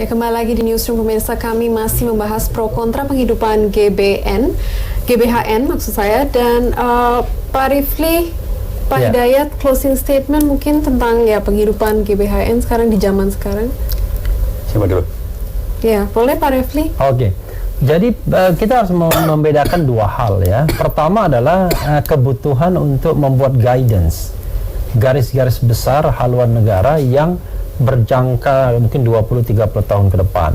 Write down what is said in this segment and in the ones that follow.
Ya, kembali lagi di Newsroom pemirsa, kami masih membahas pro kontra penghidupan GBHN maksud saya, dan Pak Rifli, Pak Hidayat, closing statement mungkin tentang ya penghidupan GBHN sekarang di zaman sekarang. Siapa dulu? Ya, boleh Pak Rifli. Oke. Jadi kita harus membedakan dua hal ya. Pertama adalah kebutuhan untuk membuat guidance, garis-garis besar haluan negara yang berjangka mungkin 20-30 tahun ke depan.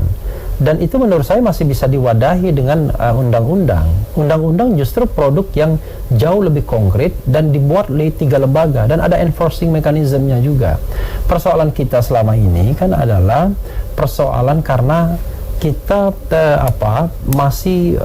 Dan itu menurut saya masih bisa diwadahi dengan undang-undang. Undang-undang justru produk yang jauh lebih konkret dan dibuat oleh 3 lembaga dan ada enforcing mechanism-nya juga. Persoalan kita selama ini kan adalah persoalan karena kita masih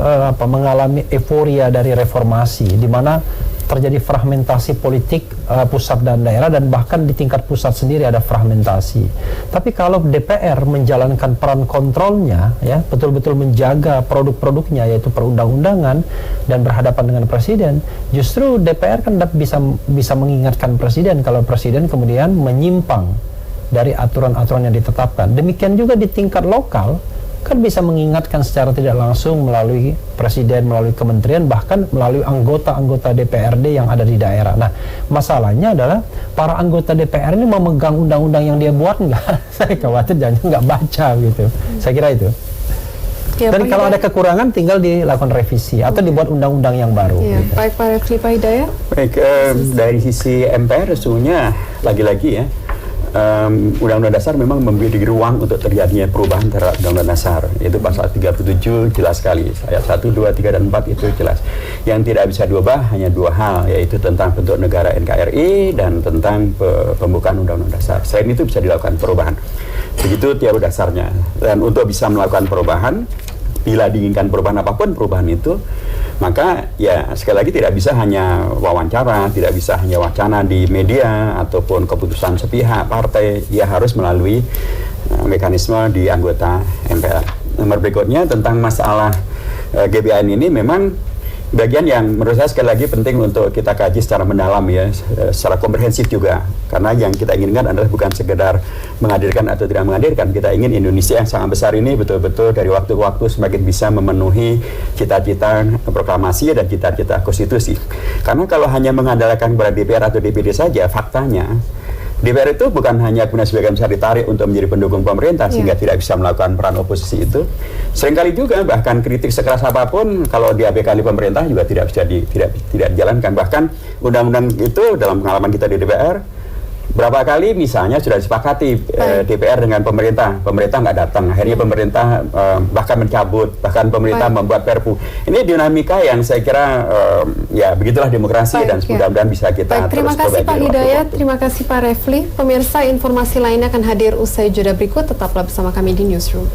mengalami euforia dari reformasi, di mana terjadi fragmentasi politik pusat dan daerah, dan bahkan di tingkat pusat sendiri ada fragmentasi. Tapi kalau DPR menjalankan peran kontrolnya, ya betul-betul menjaga produk-produknya yaitu perundang-undangan dan berhadapan dengan presiden, justru DPR kan bisa mengingatkan presiden kalau presiden kemudian menyimpang dari aturan-aturan yang ditetapkan. Demikian juga di tingkat lokal kan bisa mengingatkan secara tidak langsung melalui presiden, melalui kementerian, bahkan melalui anggota-anggota DPRD yang ada di daerah. Nah, masalahnya adalah para anggota DPR ini memegang undang-undang yang dia buat enggak? Saya khawatir jangan nggak baca gitu. Saya kira itu. Ya, dan kalau ada kekurangan tinggal dilakukan revisi atau dibuat undang-undang yang baru. Ya, gitu. Baik Pak Rifli, Pak Hidayat. Baik, dari sisi MPR sesungguhnya lagi-lagi ya, Undang-Undang Dasar memang memberi ruang untuk terjadinya perubahan terhadap Undang-Undang Dasar. Itu pasal 37 jelas sekali. Ayat 1, 2, 3, dan 4 itu jelas. Yang tidak bisa diubah hanya 2 hal, yaitu tentang bentuk negara NKRI dan tentang pembukaan Undang-Undang Dasar. Selain itu bisa dilakukan perubahan. Begitu teori dasarnya. Dan untuk bisa melakukan perubahan, bila diinginkan perubahan apapun perubahan itu, maka ya sekali lagi tidak bisa hanya wawancara, tidak bisa hanya wacana di media ataupun keputusan sepihak partai, ya harus melalui mekanisme di anggota MPR. Nomor berikutnya tentang masalah GBHN ini memang bagian yang menurut saya sekali lagi penting untuk kita kaji secara mendalam ya, secara komprehensif juga, karena yang kita inginkan adalah bukan sekedar menghadirkan atau tidak menghadirkan. Kita ingin Indonesia yang sangat besar ini betul-betul dari waktu ke waktu semakin bisa memenuhi cita-cita proklamasi dan cita-cita konstitusi. Karena kalau hanya mengandalkan kepada DPR atau DPD saja, faktanya DPR itu bukan hanya kemudian sebagian besar ditarik untuk menjadi pendukung pemerintah sehingga tidak bisa melakukan peran oposisi itu. Seringkali juga bahkan kritik sekeras apapun kalau diabaikan oleh pemerintah juga tidak bisa tidak dijalankan. Bahkan undang-undang itu dalam pengalaman kita di DPR berapa kali misalnya sudah disepakati DPR dengan pemerintah nggak datang, akhirnya pemerintah bahkan mencabut, bahkan pemerintah membuat perpu. Ini dinamika yang saya kira ya begitulah demokrasi. Dan mudah-mudahan bisa kita terima kasih Pak Hidayat, terima kasih Pak Rifli. Pemirsa, informasi lainnya akan hadir usai jeda berikut, tetaplah bersama kami di Newsroom.